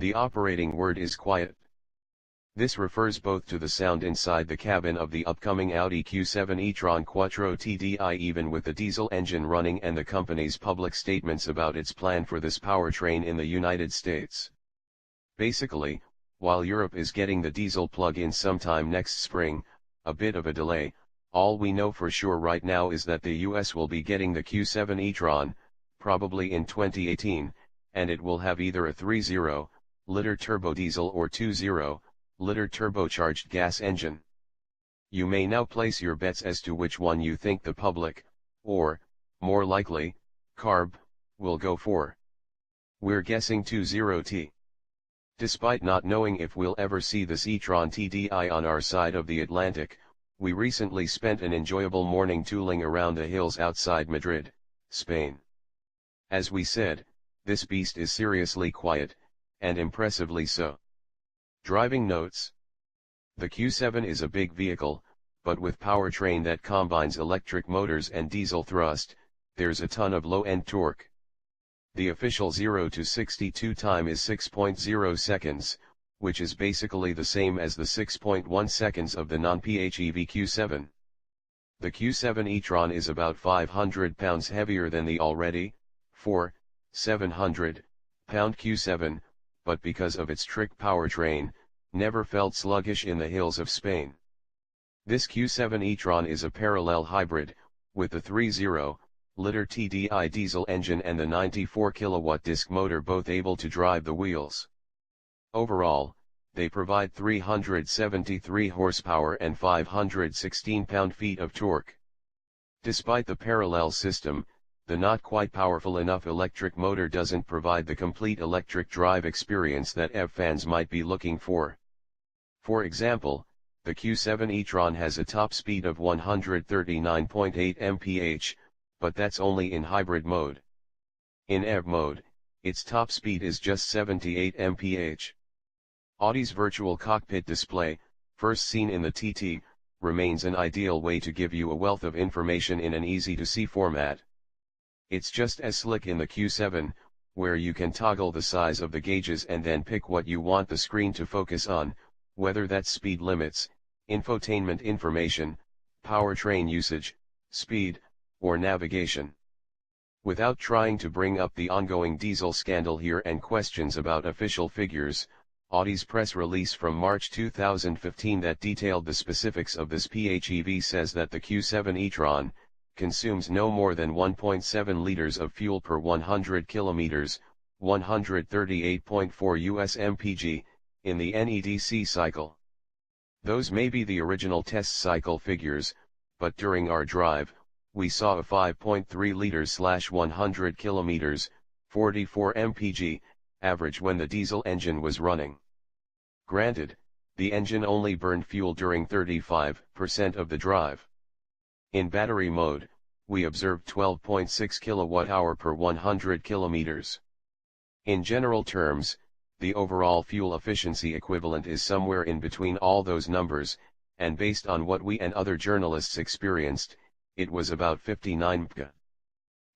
The operating word is quiet. This refers both to the sound inside the cabin of the upcoming Audi Q7 e-tron Quattro TDI even with the diesel engine running and the company's public statements about its plan for this powertrain in the United States. Basically, while Europe is getting the diesel plug-in sometime next spring, a bit of a delay, all we know for sure right now is that the US will be getting the Q7 e-tron, probably in 2018, and it will have either a 3.0-liter turbo diesel or 2.0-liter turbocharged gas engine. You may now place your bets as to which one you think the public, or, more likely, CARB, will go for. We're guessing 2.0T. Despite not knowing if we'll ever see this e-tron TDI on our side of the Atlantic, we recently spent an enjoyable morning tooling around the hills outside Madrid, Spain. As we said, this beast is seriously quiet, and impressively so. Driving notes. The Q7 is a big vehicle, but with powertrain that combines electric motors and diesel thrust, there's a ton of low-end torque. The official 0 to 62 time is 6.0 seconds, which is basically the same as the 6.1 seconds of the non-PHEV Q7. The Q7 e-tron is about 500 pounds heavier than the already 700-pound Q7, but because of its trick powertrain, never felt sluggish in the hills of Spain. This Q7 e-tron is a parallel hybrid, with the 3.0-liter TDI diesel engine and the 94-kilowatt disc motor both able to drive the wheels. Overall, they provide 373 horsepower and 516 pound-feet of torque. Despite the parallel system, the not quite powerful enough electric motor doesn't provide the complete electric drive experience that EV fans might be looking for. For example, the Q7 e-tron has a top speed of 139.8 mph, but that's only in hybrid mode. In EV mode, its top speed is just 78 mph. Audi's virtual cockpit display, first seen in the TT, remains an ideal way to give you a wealth of information in an easy-to-see format. It's just as slick in the Q7, where you can toggle the size of the gauges and then pick what you want the screen to focus on, whether that's speed limits, infotainment information, powertrain usage, speed, or navigation. Without trying to bring up the ongoing diesel scandal here and questions about official figures, Audi's press release from March 2015 that detailed the specifics of this PHEV says that the Q7 e-tron consumes no more than 1.7 liters of fuel per 100 kilometers, 138.4 US mpg, in the NEDC cycle. Those may be the original test cycle figures, but during our drive, we saw a 5.3 liters/100 kilometers, 44 mpg, average when the diesel engine was running. Granted, the engine only burned fuel during 35% of the drive. In battery mode, we observed 12.6 kWh per 100 kilometers. In general terms, the overall fuel efficiency equivalent is somewhere in between all those numbers, and based on what we and other journalists experienced, it was about 59 mpg.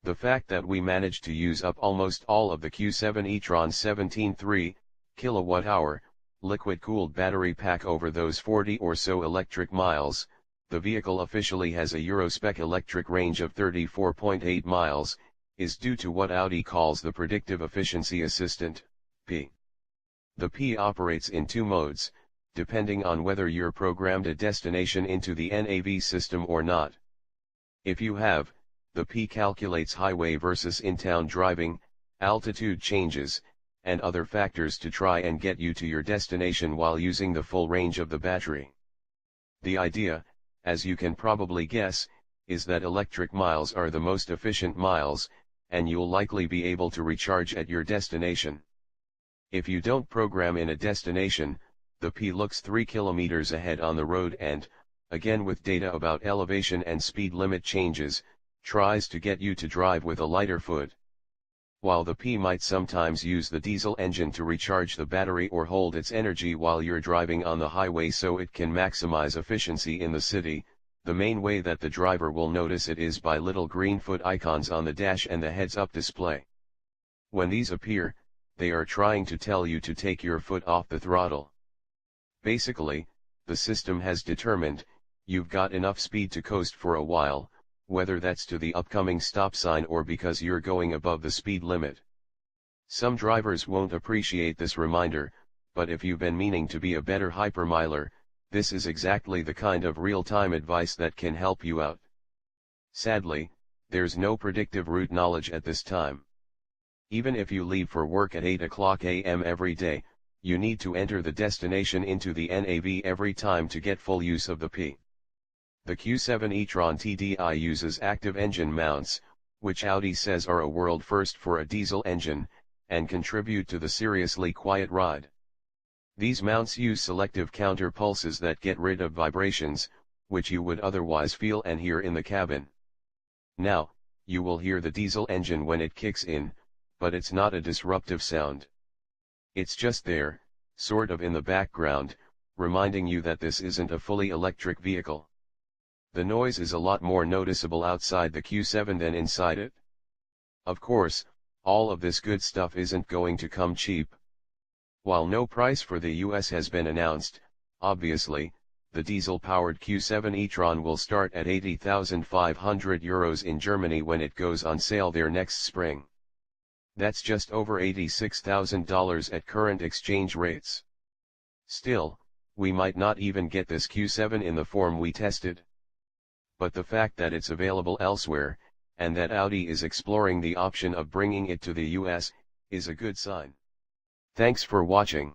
The fact that we managed to use up almost all of the Q7 e-tron's 17.3 kWh liquid-cooled battery pack over those 40 or so electric miles. The vehicle officially has a Euro-spec electric range of 34.8 miles, is due to what Audi calls the Predictive Efficiency Assistant, P. The P operates in two modes, depending on whether you're programmed a destination into the NAV system or not. If you have, the P calculates highway versus in-town driving, altitude changes, and other factors to try and get you to your destination while using the full range of the battery. The idea, as you can probably guess, is that electric miles are the most efficient miles, and you'll likely be able to recharge at your destination. If you don't program in a destination, the P looks 3 kilometers ahead on the road and, again with data about elevation and speed limit changes, tries to get you to drive with a lighter foot. While the P might sometimes use the diesel engine to recharge the battery or hold its energy while you're driving on the highway so it can maximize efficiency in the city, the main way that the driver will notice it is by little green foot icons on the dash and the heads-up display. When these appear, they are trying to tell you to take your foot off the throttle. Basically, the system has determined, you've got enough speed to coast for a while, whether that's to the upcoming stop sign or because you're going above the speed limit. Some drivers won't appreciate this reminder, but if you've been meaning to be a better hypermiler, this is exactly the kind of real-time advice that can help you out. Sadly, there's no predictive route knowledge at this time. Even if you leave for work at 8 o'clock a.m. every day, you need to enter the destination into the nav every time to get full use of the P. The Q7 e-Tron TDI uses active engine mounts, which Audi says are a world first for a diesel engine, and contribute to the seriously quiet ride. These mounts use selective counter pulses that get rid of vibrations, which you would otherwise feel and hear in the cabin. Now, you will hear the diesel engine when it kicks in, but it's not a disruptive sound. It's just there, sort of in the background, reminding you that this isn't a fully electric vehicle. The noise is a lot more noticeable outside the Q7 than inside it. Of course, all of this good stuff isn't going to come cheap. While no price for the US has been announced, obviously, the diesel-powered Q7 e-Tron will start at €80,500 in Germany when it goes on sale there next spring. That's just over $86,000 at current exchange rates. Still, we might not even get this Q7 in the form we tested. But the fact that it's available elsewhere, and that Audi is exploring the option of bringing it to the US, is a good sign. Thanks for watching.